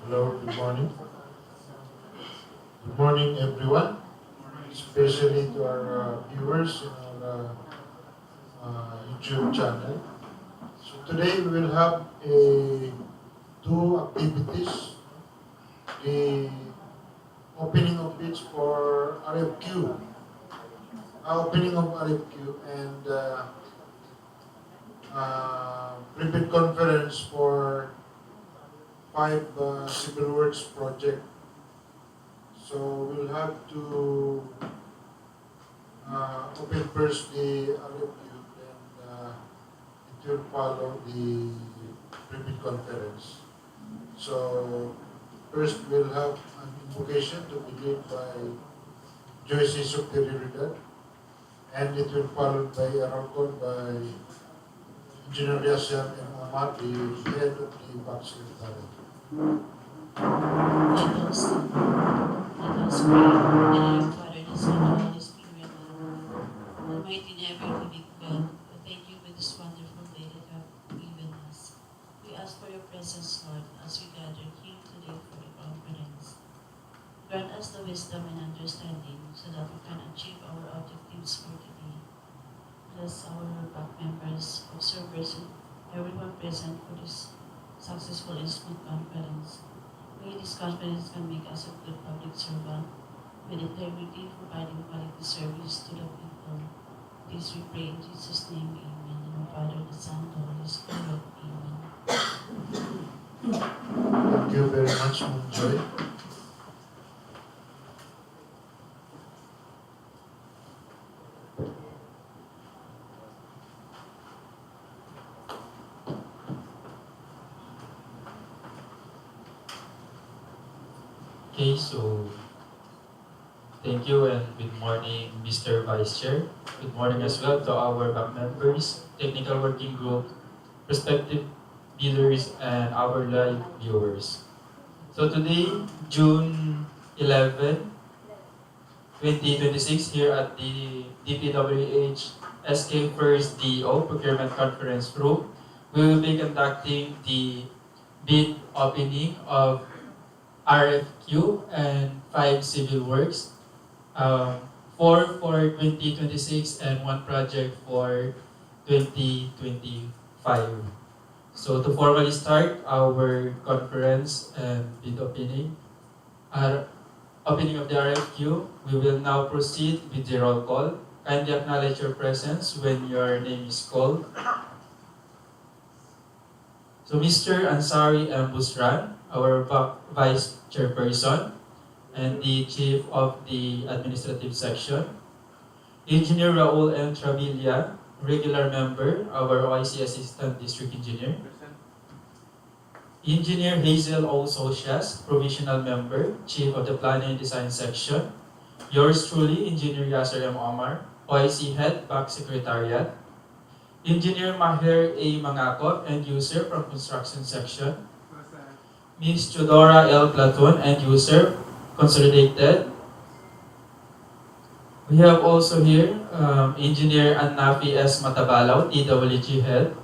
Hello, good morning. Good morning, everyone, especially to our viewers in our YouTube channel. So today we will have two activities. The opening of bids for RFQ, opening of RFQ, and pre-bid conference for 5 civil works project. So we'll have to open first the RFQ, then it will follow the pre-bid conference. So first we'll have an invocation to be led by Joyce Suktiridad, and it will follow by a roll call by Engineer Yasyam and Mamali, the head of the Bank Secretary. Let us pray. In our Father, the Son, and the Holy Spirit. Almighty and ever-living God, we thank you for this wonderful day that you have given us. We ask for your presence, Lord, as we gather here today for the conference. Grant us the wisdom and understanding so that we can achieve our objectives for today. Bless our back members, observers, and everyone present for this successful and smooth conference. May this conference can make us a good public servant with integrity, providing quality service to the people. This we pray in Jesus' name, amen. In the Father, the Son, and the Holy Spirit, amen. Thank you very much, Ma'am Joy. Okay, so thank you and good morning, Mr. Vice Chair. Good morning as well to our back members, technical working group, prospective dealers, and our live viewers. So today, June 11, 2026, here at the DPWH SK First DEO Procurement Conference Room, we will be conducting the bid opening of RFQ and 5 civil works, 4 for 2026 and 1 project for 2025. So to formally start our conference and bid opening, opening of the RFQ, we will now proceed with the roll call. Kindly acknowledge your presence when your name is called. So Mr. Ansari M. Busran, our Vice Chairperson and the Chief of the Administrative Section. Engineer Raul M. Travilla, regular member, our OIC Assistant District Engineer. Engineer Hazel O. Socias, provisional member, Chief of the Planning and Design Section. Yours truly, Engineer Yasser M. Omar, OIC Head, Back Secretariat. Engineer Maher A. Mangakot, End User from Construction Section. Ms. Chodora L. Platon, End User, Consolidated. We have also here Engineer Annafi S. Matabalaw, TWG Head.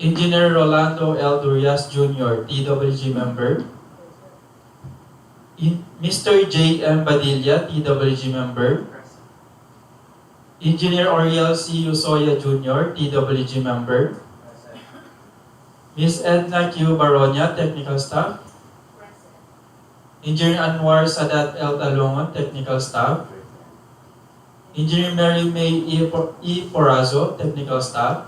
Engineer Rolando L. Durias Jr., TWG Member. Mr. J. M. Badilla, TWG Member. Engineer Oriel C. Usoya Jr., TWG Member. Ms. Edna Q. Baronia, Technical Staff. Engineer Anwar Sadat L. Talongon, Technical Staff. Engineer Mary May E. Porazo, Technical Staff.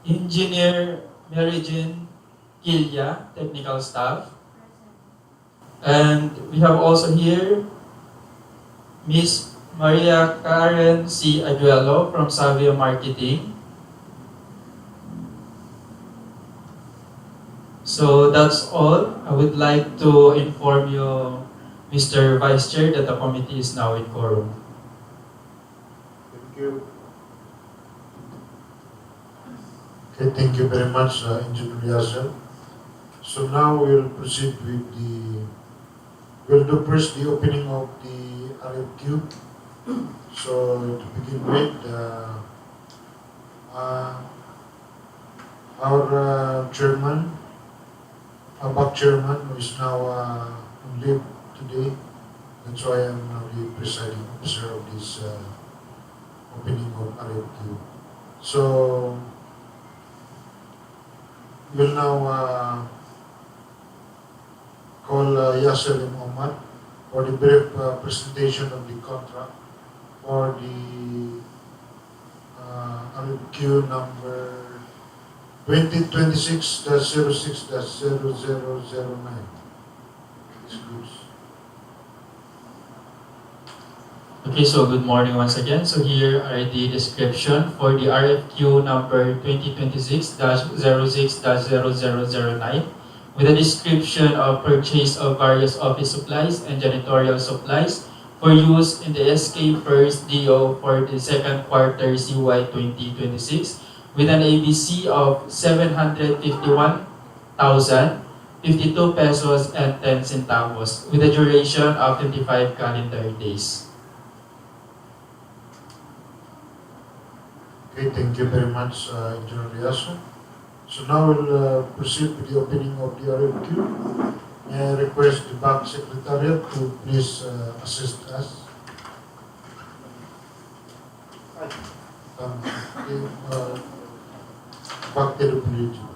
Engineer Mary Jean Kilya, Technical Staff. And we have also here Ms. Maria Karen C. Aguelo from Savio Marketing. So that's all. I would like to inform you, Mr. Vice Chair, that the committee is now in quorum. Thank you. Okay, thank you very much, Engineer Yazel. So now we'll proceed with we'll do first the opening of the RFQ. So to begin with, our chairman, ABAC chairman, who is now on leave today. That's why I'm now the presiding officer of this opening of RFQ. So we'll now call Yasser M. Omar for the brief presentation of the contract for the RFQ number 2026-06-0009. Okay, so good morning once again. So here are the description for the RFQ number 2026-06-0009 with a description of purchase of various office supplies and janitorial supplies for use in the SK First DEO for the second quarter CY 2026 with an ABC of 751,052 pesos and 10 centavos with a duration of 25 calendar days. Okay, thank you very much, Engineer Liaso. So now we'll proceed with the opening of the RFQ. May I request the Bank Secretariat to please assist us. Back to the podium.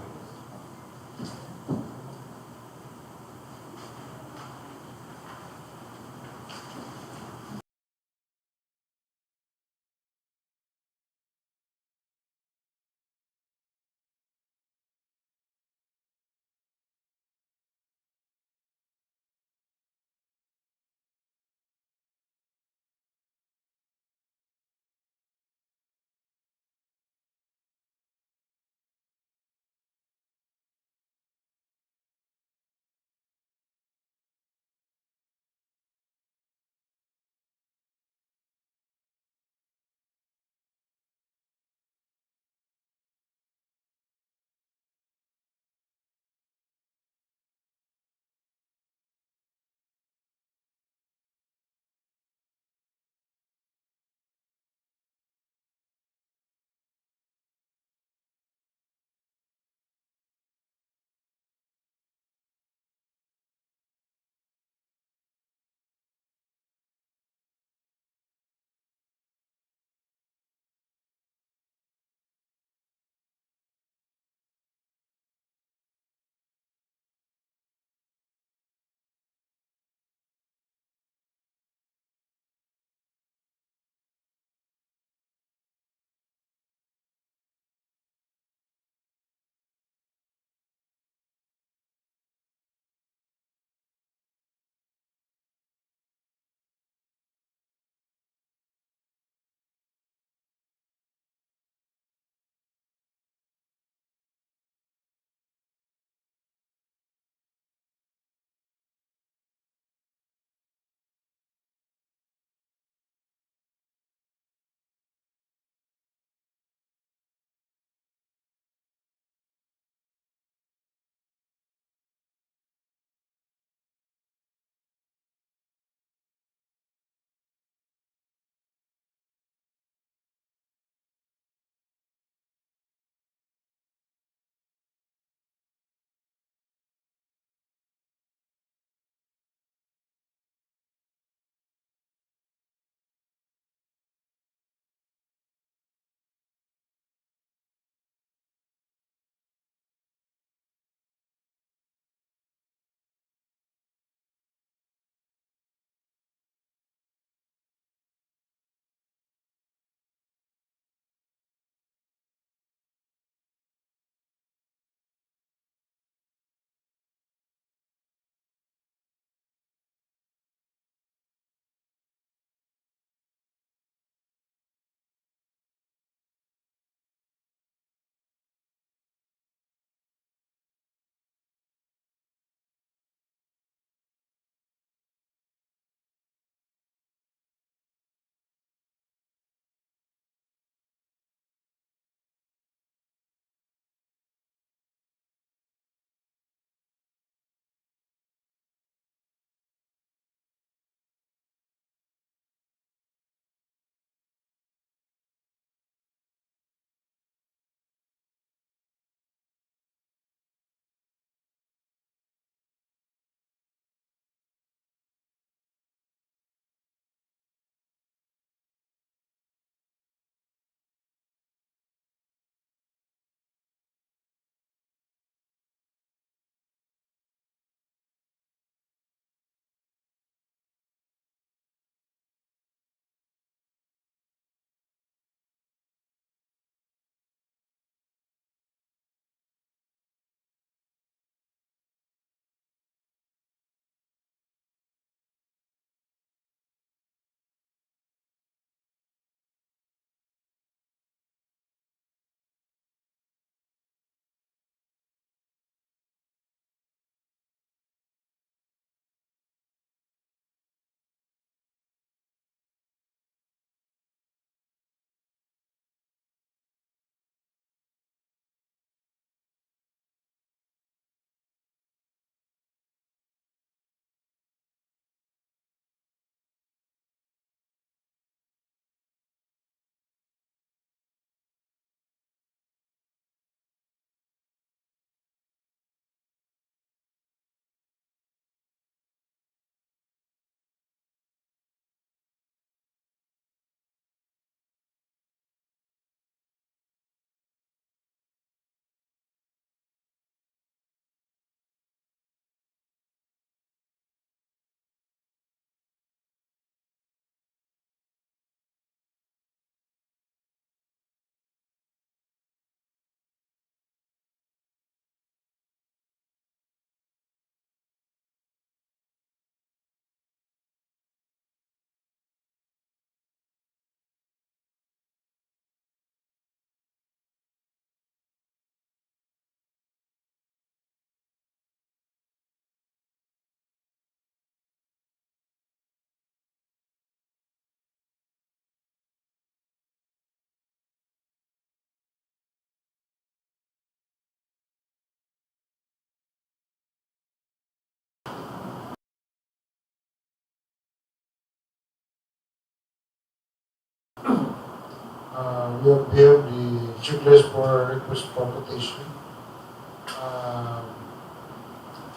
We have here the checklist for request for quotation.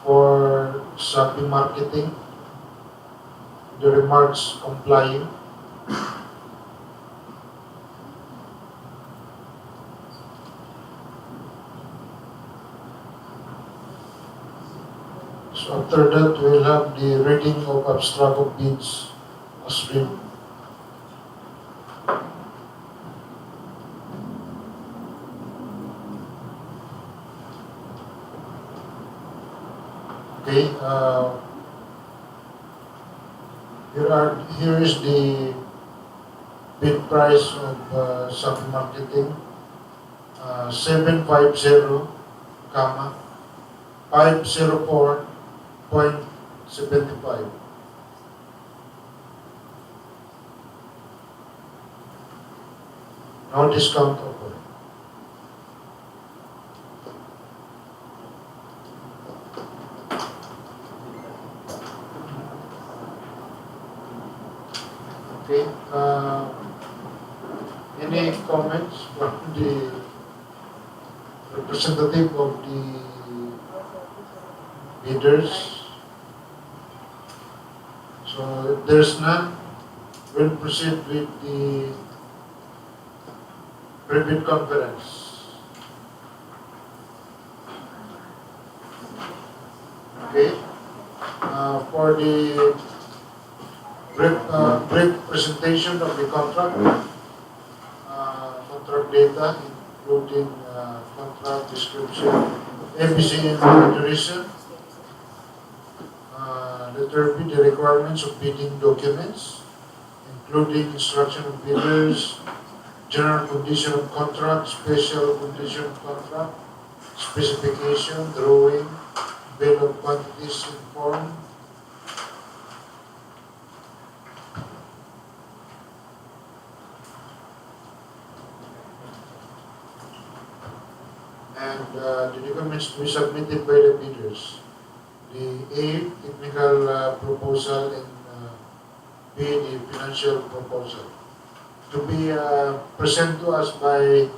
For shopping marketing, the remarks complying. So after that, we'll have the reading of abstract of bids as read. Okay, here is the bid price of shopping marketing, 750, comma, 504.75. No discount offer. Okay, any comments from the representative of the bidders? So if there's none, we'll proceed with the pre-bid conference. Okay, for the brief presentation of the contract, contract data, including contract description, ABC duration, letter B, the requirements of bidding documents, including instruction of bidders, general condition of contract, special condition of contract, specification, drawing, bill of quantities in form, and the documents to be submitted by the bidders. The A, technical proposal, and B, the financial proposal. To be present to us by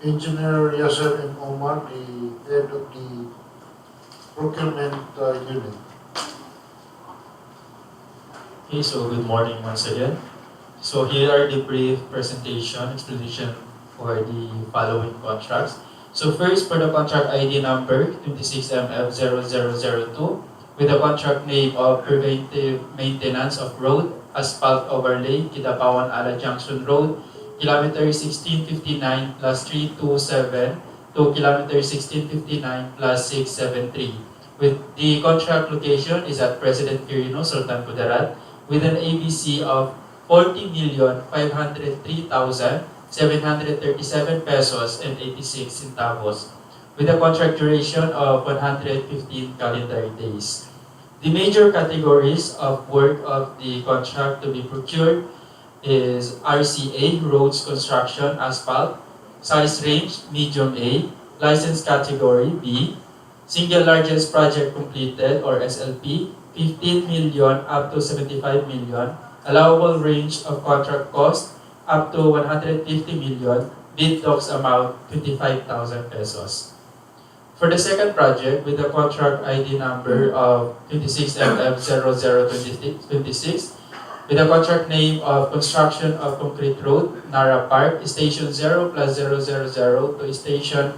Engineer Yasser M. Omar, the head of the Procurement unit. Okay, so good morning once again. So here are the brief presentation, explanation for the following contracts. So first, for the contract ID number 26MF0002, with the contract name of Preventive Maintenance of Road, Asphalt Overlay, Kidapawan-Allah Junction Road, kilometer 1659 plus 327 to kilometer 1659 plus 673. With the contract location is at President Quirino, Sultan Kudarat, with an ABC of 40,503,737 pesos and 86 centavos, with a contract duration of 115 calendar days. The major categories of work of the contract to be procured is RCA, roads construction, asphalt, size range, medium A, license category B, single largest project completed or SLP, 15 million up to 75 million, allowable range of contract cost up to 150 million, bid docs amount 25,000 pesos. For the second project, with the contract ID number of 26MF0026, with the contract name of Construction of Concrete Road, Narra Park, Station 0 plus 000 to Station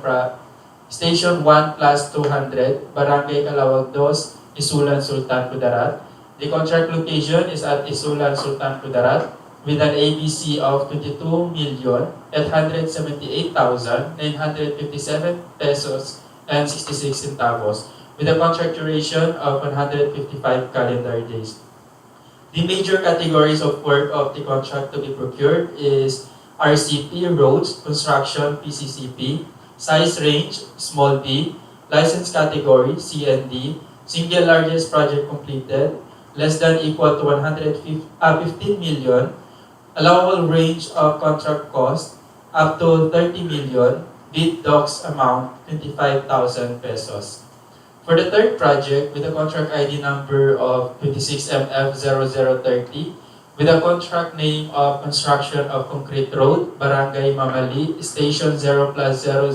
1 plus 200, Barangay Kalawag 2, Isulan, Sultan Kudarat. The contract location is at Isulan, Sultan Kudarat, with an ABC of 22,878,957 pesos and 66 centavos, with a contract duration of 155 calendar days. The major categories of work of the contract to be procured is RCP, roads, construction, PCCP, size range, small b, license category, CND, single largest project completed, less than equal to 15 million, allowable range of contract cost up to 30 million, bid docs amount 25,000 pesos. For the third project, with a contract ID number of 26MF0030, with a contract name of construction of concrete road, Barangay Mamali, Station 0 plus 000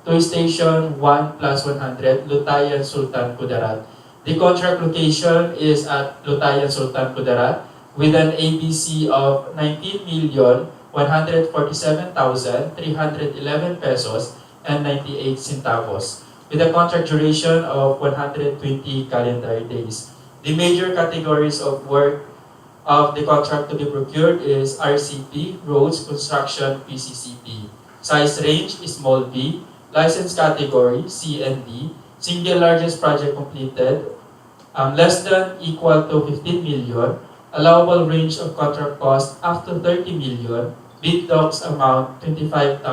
to Station 1 plus 100, Lutayan, Sultan Kudarat. The contract location is at Lutayan, Sultan Kudarat with an ABC of 19,147,311 pesos and 98 centavos with a contract duration of 120 calendar days. The major categories of work of the contract to be procured is RCP, Roads Construction PCCP. Size range is small b. License category C and D. Single largest project completed less than equal to 15 million. Allowable range of contract cost up to 30 million. Bid docs amount 25,000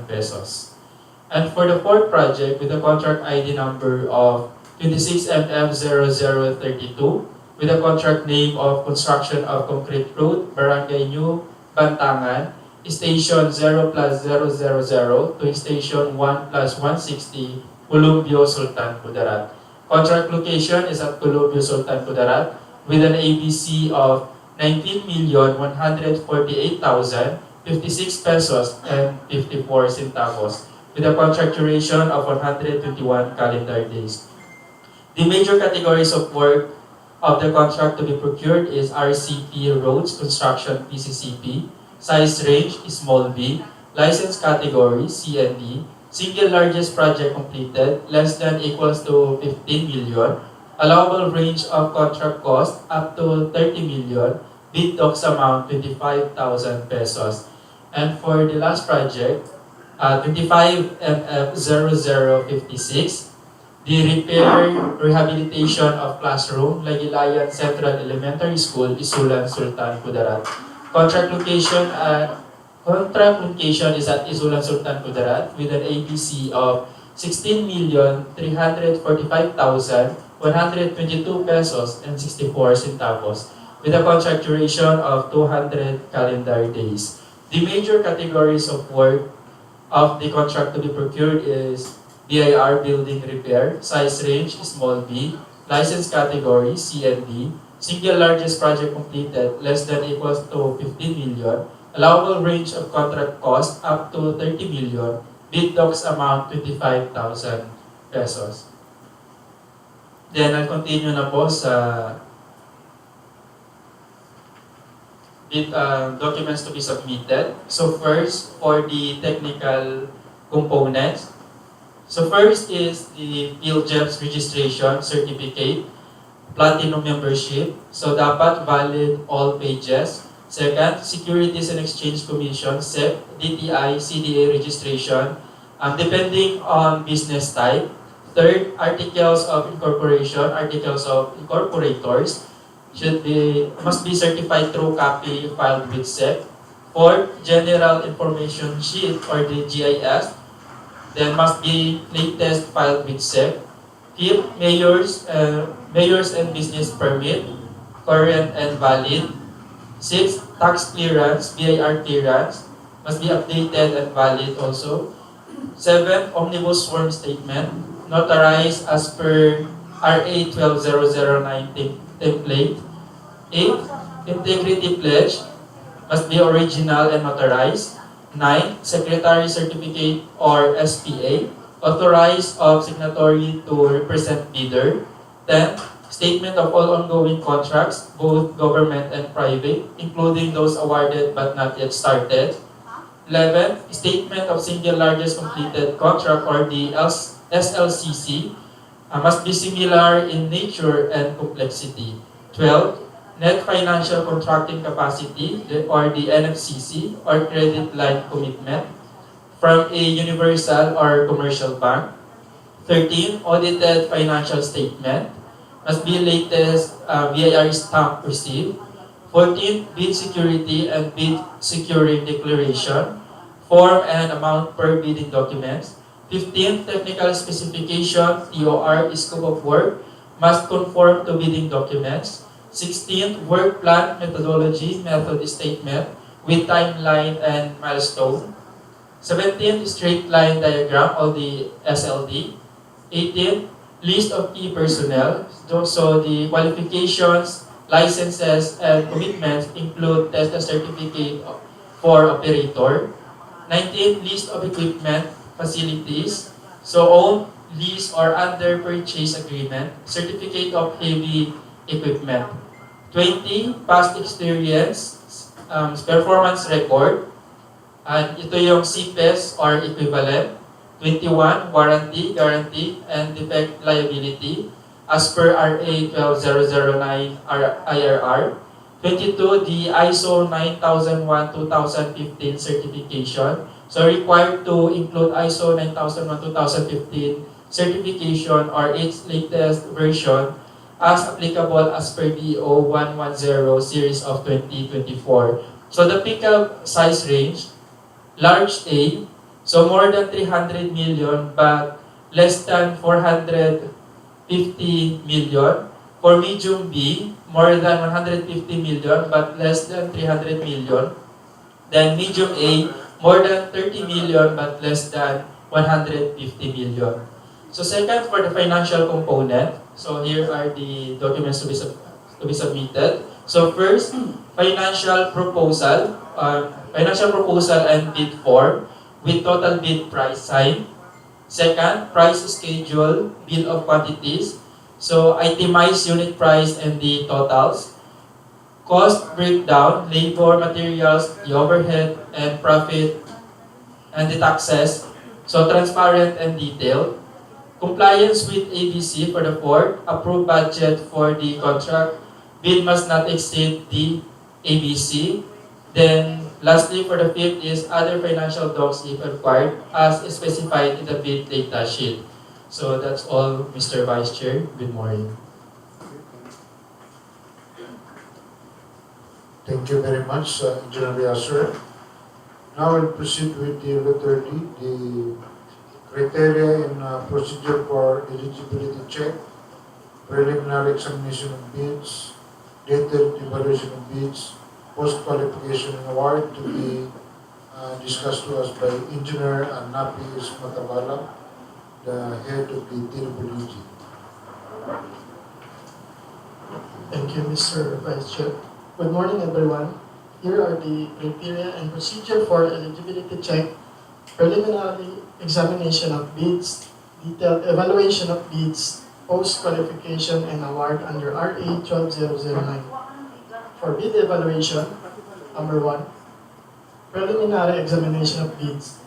pesos. And for the fourth project with a contract ID number of 26MF0032 with a contract name of Construction of Concrete Road, Barangay New Bantangan, Station 0 plus 000 to Station 1 plus 160, Columbio, Sultan Kudarat. Contract location is at Columbio, Sultan Kudarat with an ABC of 19,148,056 pesos and 54 centavos with a contract duration of 121 calendar days. The major categories of work of the contract to be procured is RCP, Roads Construction PCCP. Size range is small b. License category C and D. Single largest project completed less than equals to 15 million. Allowable range of contract cost up to 30 million. Bid docs amount 25,000 pesos. And for the last project, 25MF0056, the repair rehabilitation of classroom, Laguilayan Central Elementary School, Isulan, Sultan Kudarat. Contract location is at Isulan, Sultan Kudarat with an ABC of 16,345,122 pesos and 64 centavos with a contract duration of 200 calendar days. The major categories of work of the contract to be procured is BIR building repair, size range small b, license category C and D, single largest project completed less than equals to 15 million, allowable range of contract cost up to 30 million, bid docs amount 25,000 pesos. Then I'll continue na po sa documents to be submitted. So first, for the technical components, so first is the PhilJEPS registration certificate, platinum membership. So dapat valid all pages. Second, Securities and Exchange Commission, SEC, DTI, CDA registration, depending on business type. Third, articles of incorporation, articles of incorporators must be certified through copy filed with SEC. Fourth, General Information Sheet or the GIS, then must be latest filed with SEC. Fifth, mayor's and business permit, current and valid. Sixth, tax clearance, BIR clearance, must be updated and valid also. Seventh, omnibus form statement, notarized as per RA 12009 template. Eighth, integrity pledge, must be original and notarized. 9. Secretary Certificate or SPA, authorized of signatory to represent bidder. 10. Statement of all ongoing contracts, both government and private, including those awarded but not yet started. 11. Statement of single largest completed contract or the SLCC, must be similar in nature and complexity. 12. Net financial contracting capacity or the NFCC or credit line commitment from a universal or commercial bank. 13. Audited financial statement must be latest VIR stamp received. 14. Bid security and bid securing declaration, form and amount per bidding documents. 15. Technical specification, TOR, scope of work must conform to bidding documents. 16. Work plan, methodology, method statement with timeline and milestone. 17. Straight line diagram or the SLD. 18. List of key personnel. So the qualifications, licenses and commitments include test and certificate for operator. 19, list of equipment, facilities. So owned, lease, or under purchase agreement, certificate of heavy equipment. 20, past experience, performance record. At ito yung CPES or equivalent. 21, warranty, guarantee, and defect liability as per RA 12009 IRR. 22, the ISO 9001-2015 certification. So required to include ISO 9001-2015 certification or its latest version as applicable as per DEO 110 series of 2024. So the pickup size range, large A, so more than 300 million but less than 450 million. For medium B, more than 150 million but less than 300 million. Then medium A, more than 30 million but less than 150 million. So second, for the financial component, so here are the documents to be submitted. So first, financial proposal and bid form with total bid price signed. Second, price schedule, bill of quantities. So itemize unit price and the totals. Cost breakdown, labor, materials, the overhead, and profit, and the taxes. So transparent and detailed. Compliance with ABC for the fourth. Approved budget for the contract. Bid must not exceed the ABC. Then lastly, for the fifth is other financial docs if required as specified in the bid data sheet. So that's all, Mr. Vice Chair. Good morning. Thank you very much, Engineer Yasser. Now we'll proceed with the letter D, the criteria and procedure for eligibility check, preliminary examination of bids, detailed evaluation of bids, post-qualification and award to be discussed to us by Engineer Napis Matabala, the head of the DWG. Thank you, Mr. Vice Chair. Good morning, everyone. Here are the criteria and procedure for eligibility check, preliminary examination of bids, detailed evaluation of bids, post-qualification and award under RA 12009. For bid evaluation, number 1, preliminary examination of bids.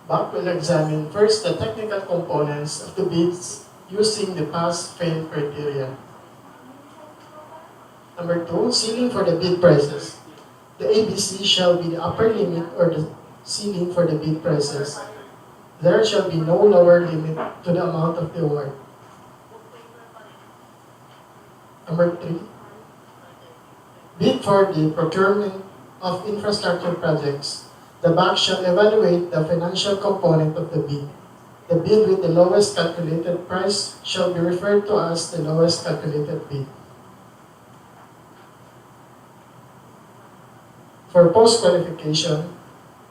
BAC will examine first the technical components of the bids using the pass-fail criteria. Number 2, ceiling for the bid prices. The ABC shall be the upper limit or the ceiling for the bid prices. There shall be no lower limit to the amount of the award. Number 3, bid for the procurement of infrastructure projects. The BAC shall evaluate the financial component of the bid. The bid with the lowest calculated price shall be referred to as the lowest calculated bid. For post-qualification,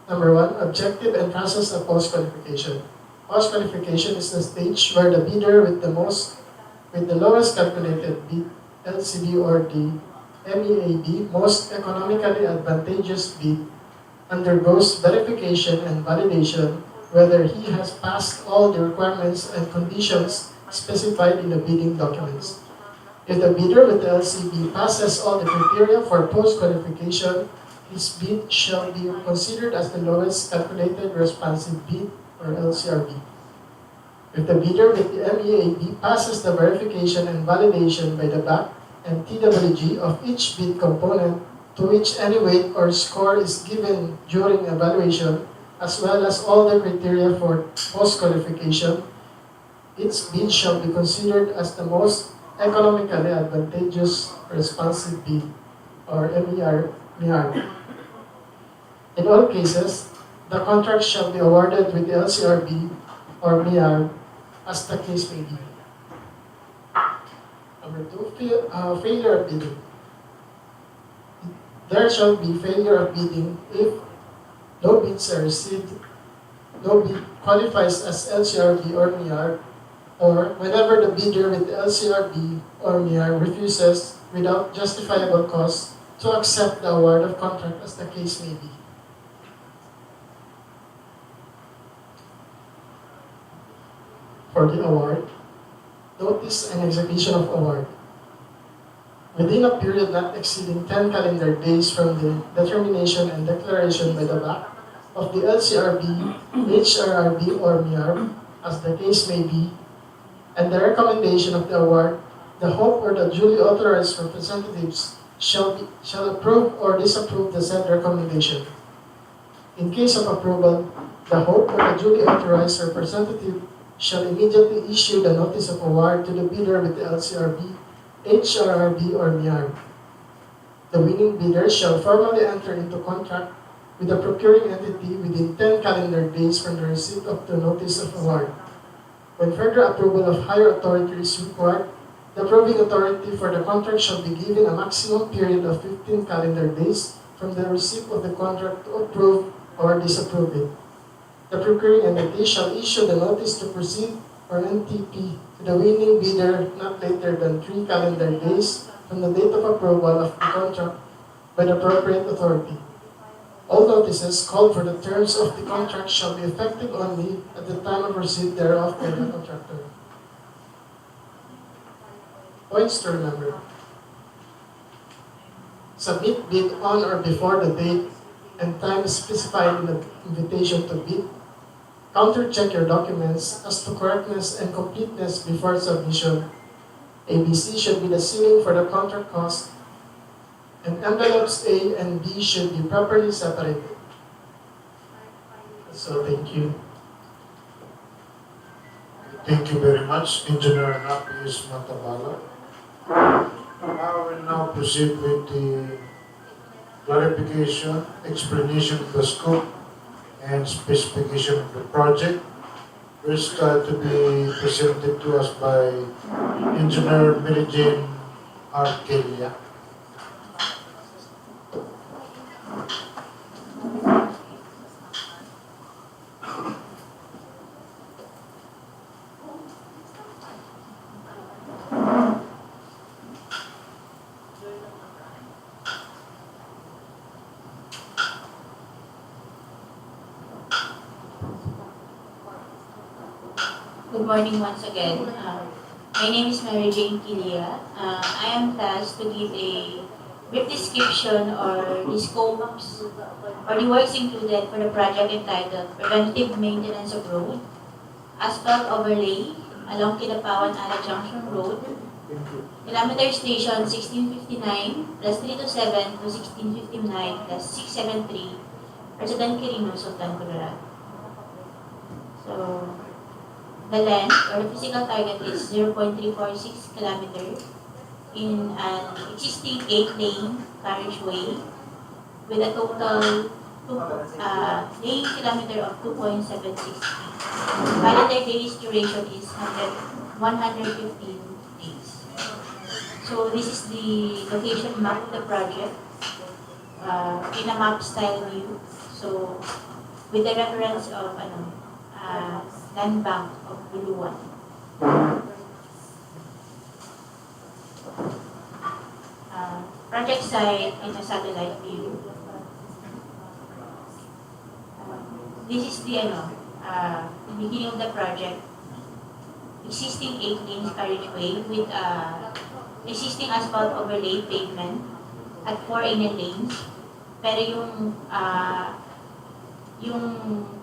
number 1, objective and process of post-qualification. Post-qualification is the stage where the bidder with the lowest calculated bid, LCB or the MEAB, most economically advantageous bid, undergoes verification and validation whether he has passed all the requirements and conditions specified in the bidding documents. If the bidder with the LCB passes all the criteria for post-qualification, his bid shall be considered as the lowest calculated responsive bid or LCRB. If the bidder with the MEAB passes the verification and validation by the BAC and TWG of each bid component to which any weight or score is given during evaluation, as well as all the criteria for post-qualification, its bid shall be considered as the most economically advantageous responsive bid, or MER. In all cases, the contract shall be awarded with the LCRB or MER as the case may be. Number 2, failure of bidding. There shall be failure of bidding if no bids are received, no bid qualifies as LCRB or MER, or whenever the bidder with the LCRB or MER refuses without justifiable cause to accept the award of contract as the case may be. For the award, notice and execution of award. Within a period not exceeding 10 calendar days from the determination and declaration by the back of the LCRB, HRRB, or MIARB, as the case may be, and the recommendation of the award, the hope or the duly authorized representatives shall approve or disapprove the said recommendation. In case of approval, the hope or the duly authorized representative shall immediately issue the notice of award to the bidder with the LCRB, HRRB, or MIARB. The winning bidder shall formally enter into contract with the procuring entity within 10 calendar days from the receipt of the notice of award. When further approval of higher authority is required, the approving authority for the contract shall be given a maximum period of 15 calendar days from the receipt of the contract to approve or disapprove it. The procuring entity shall issue the notice to proceed or NTP to the winning bidder not later than 3 calendar days from the date of approval of the contract by the appropriate authority. All notices called for the terms of the contract shall be effective only at the time of receipt thereof by the contractor. Points to remember. Submit bid on or before the date and time specified in the invitation to bid. Counter-check your documents as to correctness and completeness before submission. ABC should be the ceiling for the contract cost, and envelopes A and B should be properly separated. So, thank you. Thank you very much, Engineer Napis Matabala. I will now proceed with the clarification, explanation of the scope, and specification of the project. First to be presented to us by Engineer Mary Jane Arkelia. Good morning once again. My name is Mary Jane Kilia. I am tasked to give a brief description or the scopes or the works included for the project entitled Preventive Maintenance of Road, Asphalt Overlay along Kidapawan-Allah Junction Road, Kilometer Station 1659 plus 327 to 1659 plus 673, President Quirino, Sultan Kudarat. So, the length or the physical target is 0.346 km in an existing 8-lane carriageway with a total lane kilometer of 2.76 feet. Calendar days duration is 115 days. So this is the location map of the project in a map style view. So with the reference of land bank of Buluan. Project site in a satellite view. This is the beginning of the project. Existing 8 lanes carriageway with existing asphalt overlay pavement at 4 inner lanes. Pero yung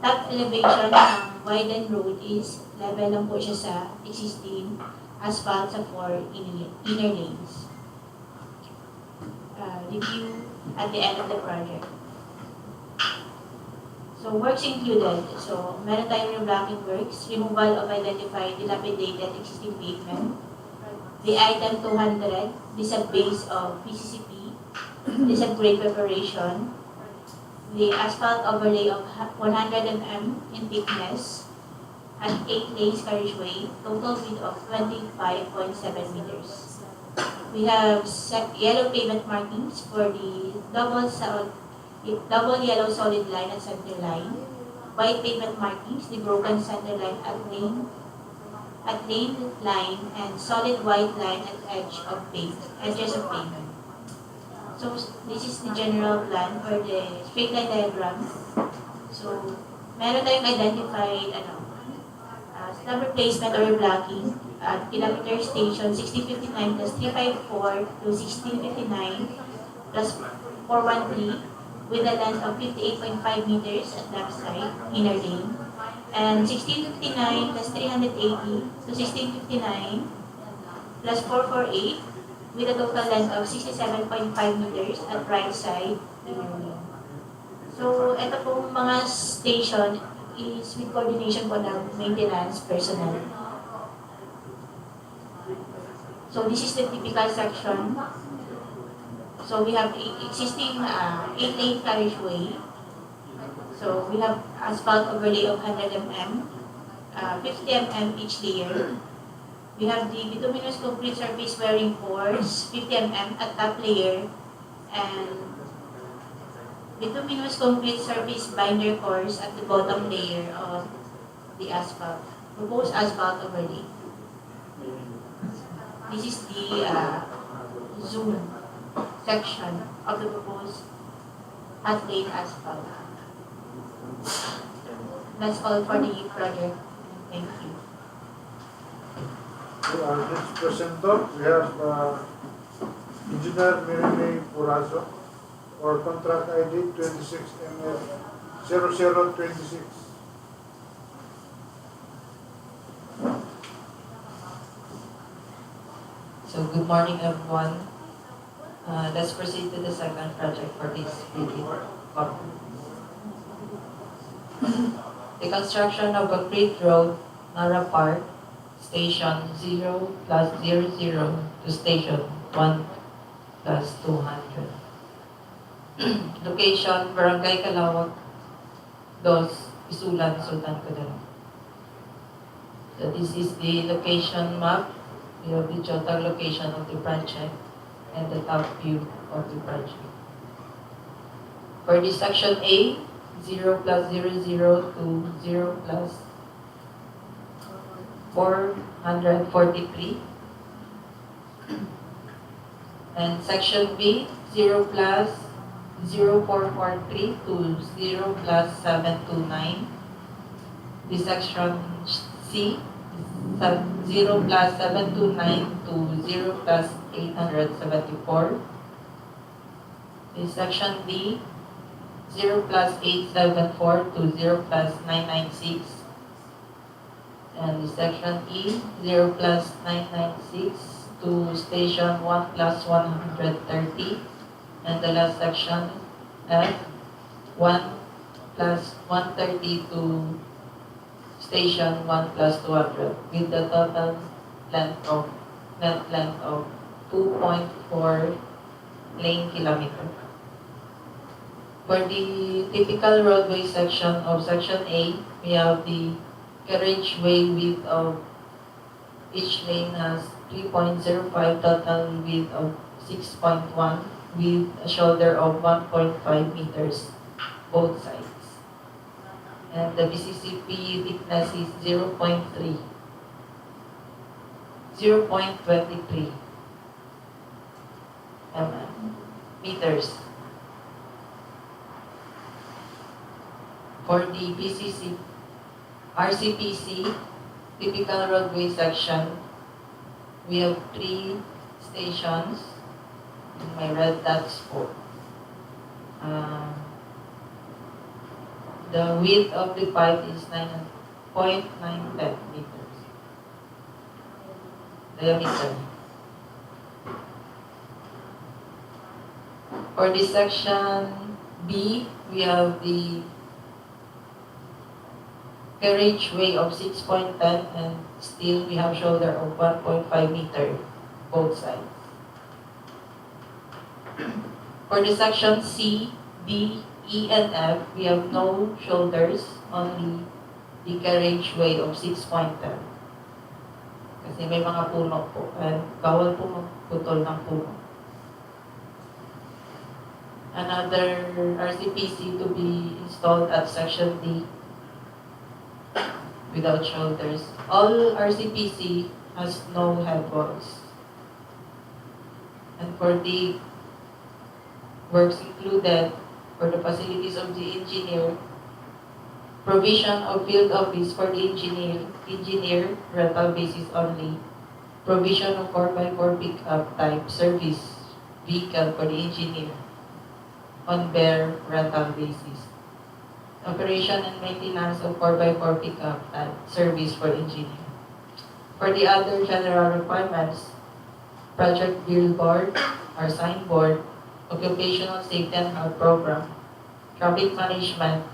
top elevation ng widened road is level lang po siya sa existing asphalt sa 4 inner lanes. Review at the end of the project. So works included. So meron tayong reblocking works, removal of identified dilapidated existing pavement. The item 200, this is a base of PCCP. This is a grade preparation. The asphalt overlay of 100 mm in thickness at 8 lanes carriageway, total width of 25.7 meters. We have yellow pavement markings for the double yellow solid line at center line. White pavement markings, the broken center line at lane at lane line and solid white line at edges of pavement. So this is the general plan for the straight line diagram. So meron tayong identified slab replacement or blocking at kilometer station 1659 plus 354 to 1659 plus 413 with a length of 58.5 meters at left side, inner lane, and 1659 plus 380 to 1659 plus 448 with a total length of 67.5 meters at right side, inner lane. So, ito pong mga station is with coordination po ng maintenance personnel. So, this is the typical section. So, we have existing 8-lane carriageway. So, we have asphalt overlay of 100 mm, 50 mm each layer. We have the bituminous concrete surface wearing pores, 50 mm at top layer, and bituminous concrete surface binder cores at the bottom layer of the asphalt, proposed asphalt overlay. This is the zoom section of the proposed hot-lane asphalt. That's all for the project. Thank you. Our next presenter, we have Engineer Mirene Purazo, or contract ID 26MF0026. So good morning everyone. Let's proceed to the second project for this video. The construction of concrete road, Narra Park, Station 0 plus 00 to Station 1 plus 200. Location, Barangay Kalawag, Isulan, Sultan Kudarat. So this is the location map. We have the total location of the project and the top view of the project. For the section A, 0 plus 00 to 0 plus 443. And section B, 0 plus 0443 to 0 plus 729. The section C, 0 plus 729 to 0 plus 874. The section D, 0 plus 874 to 0 plus 996. And the section E, 0 plus 996 to station 1 plus 130. And the last section, F, 1 plus 130 to station 1 plus 200 with the total net length of 2.4 lane kilometer. For the typical roadway section of section A, we have the carriageway width of each lane has 3.05, total width of 6.1 with a shoulder of 1.5 meters both sides. And the BCCP thickness is 0.23 meters. For the RCPC typical roadway section, we have 3 stations. My red dots po. The width of the pipe is 9.910 meters. Diameter. For the section B, we have the carriageway of 6.10 and still we have shoulder of 1.5 meter both sides. For the section C, D, E, and F, we have no shoulders, only the carriageway of 6.10. Kasi may mga puno po, and bawal po magputol ng puno. Another RCPC to be installed at section D. without shoulders. All RCPC has no head walls. And for the works included, for the facilities of the engineer, provision of field office for the engineer rental basis only, provision of 4x4 pickup type service vehicle for the engineer on bare rental basis, operation and maintenance of 4x4 pickup type service for engineer. For the other general requirements, project billboard or signboard, occupational safety and health program, traffic management,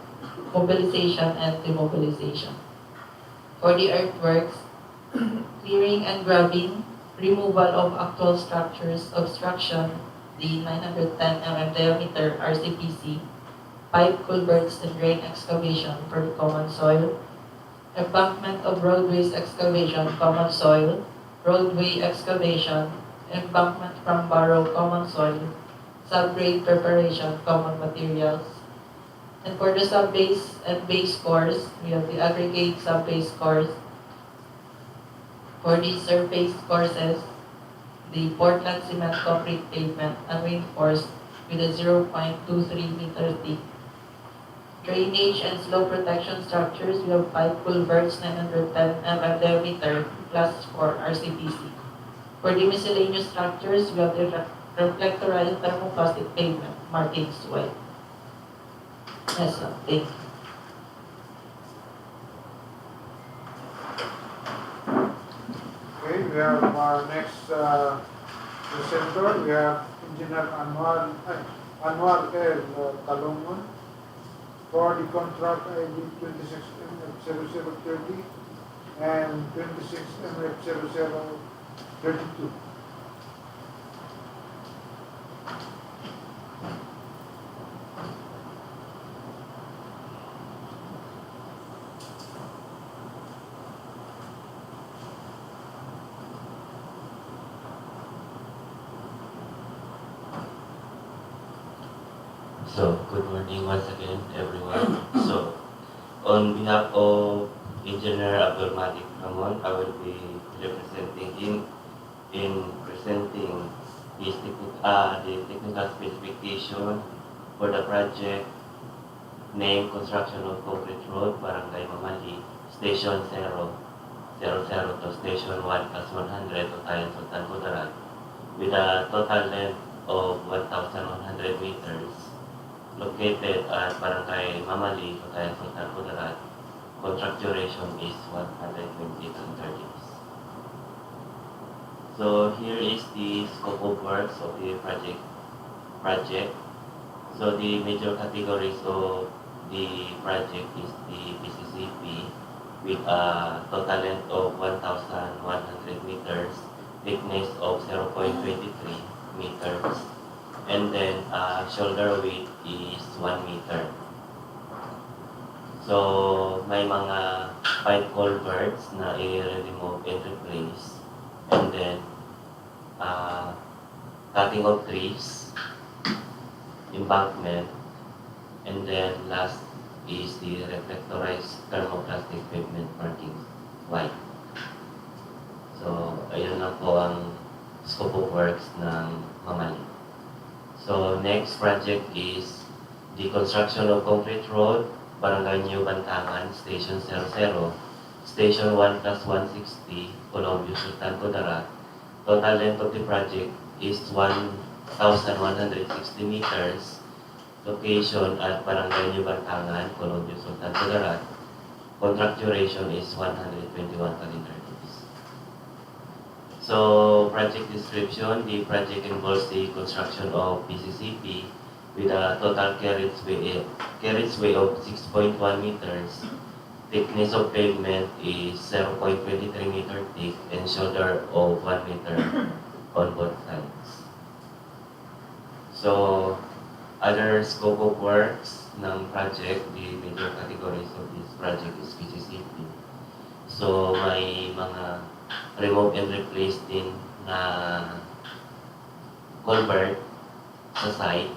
mobilization and demobilization. For the earthworks, clearing and grubbing, removal of actual structures, obstruction, the 910 mm diameter RCPC, pipe culverts and drain excavation for the common soil, embankment of roadways excavation, common soil, roadway excavation, embankment from barrow, common soil, subgrade preparation, common materials. And for the sub-base and base cores, we have the aggregate sub-base cores. For the surface courses, the Portland cement concrete pavement unreinforced with a 0.23 meter thick. Drainage and slope protection structures, we have pipe culverts 910 mm diameter, class 4 RCPC. For the miscellaneous structures, we have the reflectorized thermoplastic pavement, markings white. Yes, sir. Thank you. Okay, we have our next presenter. We have Engineer Anwar El Kalawag for the contract ID 26MF0030 and 26MF0032. So, good morning once again, everyone. So, on behalf of Engineer Abdul Malik Ramon, I will be representing him in presenting the technical specification for the project named Construction of Concrete Road, Barangay Mamali, Station 000 to Station 1+100, Lutayan, Sultan Kudarat, with a total length of 1,100 meters. Located at Barangay Mamali, Lutayan, Sultan Kudarat. Contract duration is 122 days. So here is the scope of works of the project. So the major categories of the project is the PCCP with a total length of 1,100 meters, thickness of 0.23 meters, and then shoulder width is 1 meter. So may mga 5 culverts na i-remove and replace, and then cutting of trees, embankment, and then last is the reflectorized thermoplastic pavement markings white. So ayun na po ang scope of works ng Mamali. So next project is the construction of concrete road, Barangay New Bantangan, Station 00, Station 1+160, Columbio, Sultan Kudarat. Total length of the project is 1,160 meters. Location at Barangay New Bantangan, Columbio, Sultan Kudarat. Contract duration is 121 calendar days. So, project description, the project involves the construction of PCCP with a total carriageway of 6.1 meters. Thickness of pavement is 0.23 meter thick and shoulder of 1 meter on both sides. So, other scope of works ng project, the major categories of this project is PCCP. So, may mga remove and replace din na culvert sa site,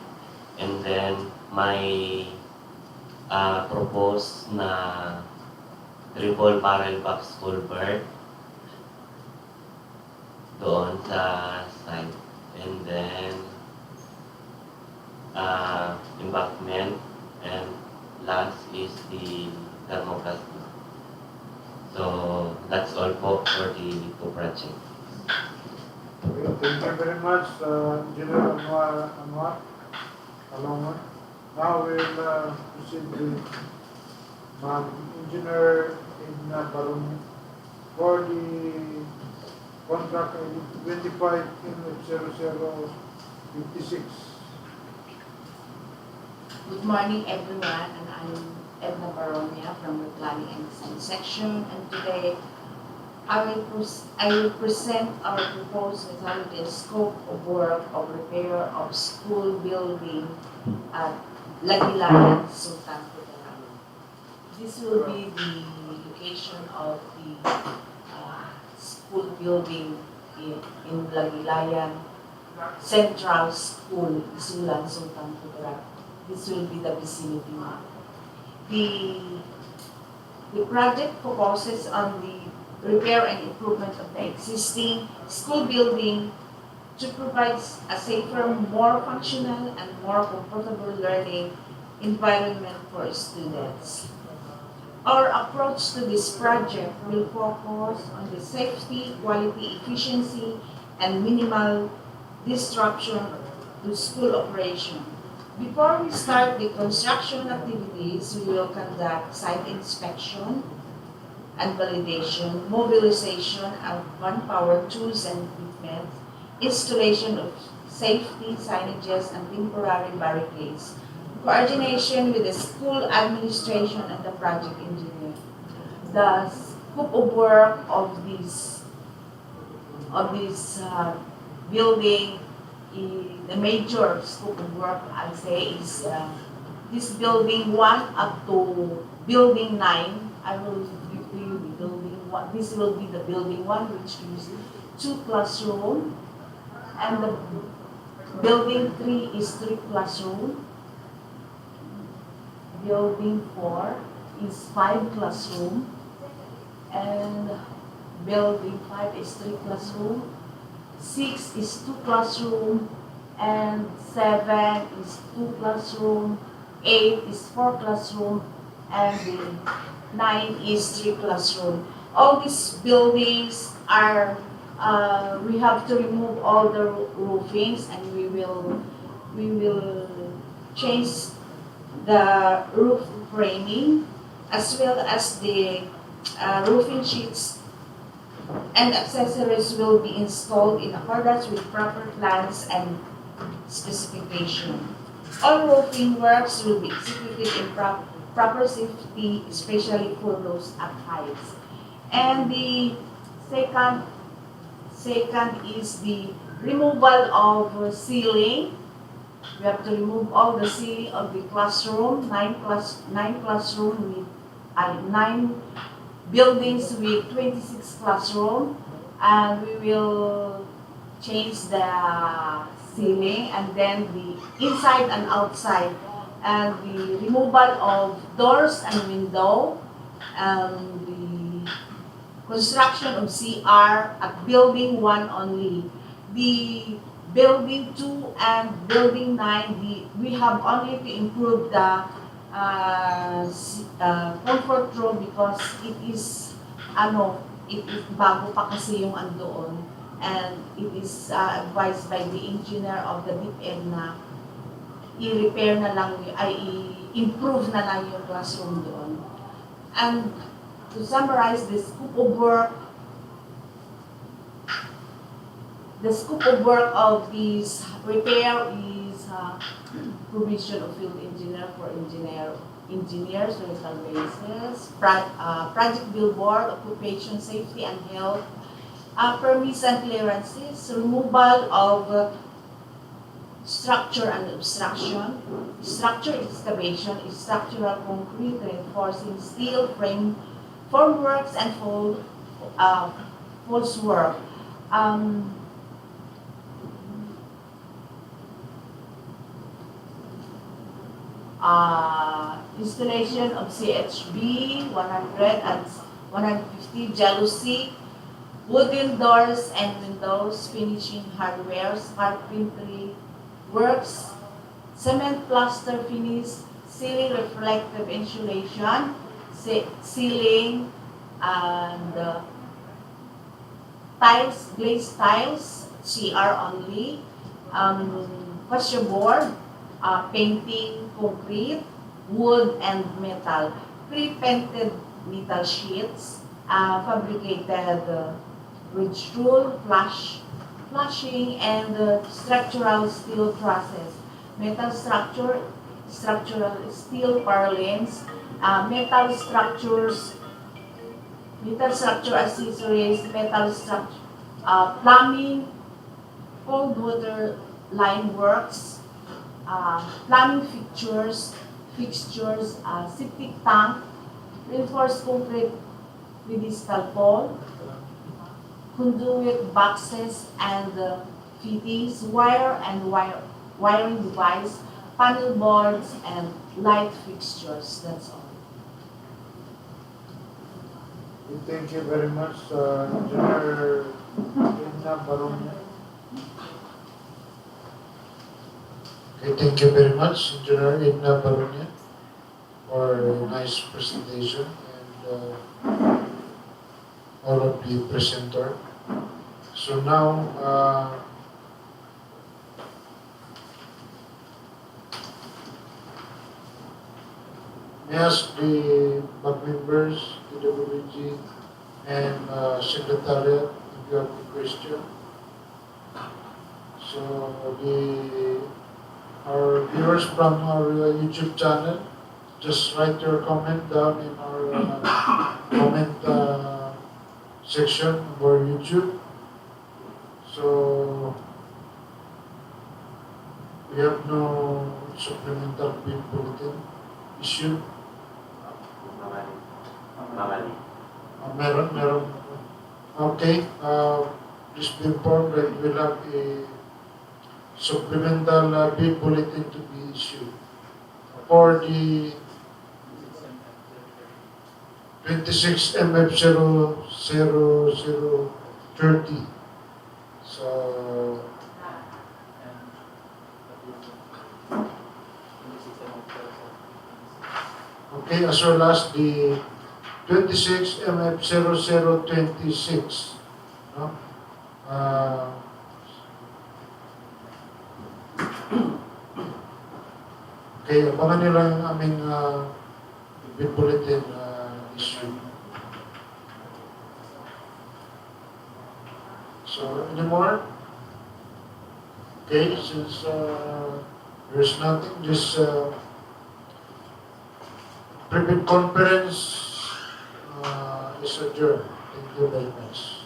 and then may propose na triple barrel box culvert doon sa site. And then, embankment, and last is the thermoplastic. So, that's all po for the two projects. Okay, thank you very much, Engineer Anwar. Kalawag. Now we'll proceed with Engineer Edna Barong for the contract 25 in 0056. Good morning, everyone, and I'm Edna Baronia from the Planning and Design section, and today I will present our proposed methodology and scope of work of repair of school building at Laguilayan, Sultan Kudarat. This will be the location of the school building in Laguilayan Central School, Isulan, Sultan Kudarat. This will be the vicinity map. The project focuses on the repair and improvement of the existing school building to provide a safer, more functional, and more comfortable learning environment for students. Our approach to this project will focus on the safety, quality, efficiency, and minimal disruption to school operation. Before we start the construction activities, we will conduct site inspection and validation, mobilization of manpower, tools and equipment, installation of safety signages and temporary barricades, coordination with the school administration and the project engineer. The scope of work of this building, the major scope of work I'd say is this building 1 up to building 9. I will give to you the building 1. This will be the building 1, which is 2 classrooms, and the building 3 is 3 classrooms. Building 4 is 5 classrooms, and building 5 is 3 classrooms. 6 is 2 classrooms, and 7 is 2 classrooms. 8 is 4 classrooms, and the 9 is 3 classrooms. All these buildings are, we have to remove all the roofings, and we will change the roof framing as well as the roofing sheets and accessories will be installed in accordance with proper plans and specification. All roofing works will be executed in proper safety, especially for those at heights. And the second is the removal of ceiling. We have to remove all the ceiling of the classroom, 9 classroom with 9 buildings with 26 classroom, and we will change the ceiling and then the inside and outside, and the removal of doors and window, and the construction of CR at building 1 only. The building 2 and building 9, we have only to improve the comfort room because it is bago pa kasi yung andoon, and it is advised by the engineer of the DepEd na i-repair na lang, i-improve na lang yung classroom doon. And to summarize the scope of work of this repair is provision of field engineer for engineers, local basis, project billboard, occupation safety and health, permits and clearances, removal of structure and obstruction, structure excavation, structural concrete, reinforcing steel frame, formworks and false work. Installation of CHB 100 and 150 jealousy, wooden doors and windows, finishing hardware, carpentry works, cement plaster finish, ceiling reflective insulation, ceiling and tiles, glazed tiles, CR only, fascia board, painting, concrete, wood and metal, pre-painted metal sheets, fabricated ridge rule, flashing and structural steel trusses, metal structural steel purlins, metal structure accessories, plumbing, cold water line works, plumbing fixtures, septic tank, reinforced concrete pedestal pole, conduit boxes and fittings, wiring device, panel boards, and light fixtures. That's all. Thank you very much, Engineer Edna Baronia. Okay, thank you very much, Engineer Edna Baronia, for a nice presentation and all of the presenter. So now, may I ask the back members, the WG, and Secretariat if you have a question. So our viewers from our YouTube channel, just write your comment down in our comment section of our YouTube. So we have no supplemental bill bulletin issue. Mamali. Meron. Okay, please be informed that we'll have a supplemental bid bulletin to be issued for the 26 MF 00030. So, okay, as well as the 26 MF 0026. No? Okay, abangan nyo lang ang aming bid bulletin issue. So, any more? Okay, since there's nothing, just private conference is adjourned. Thank you very much.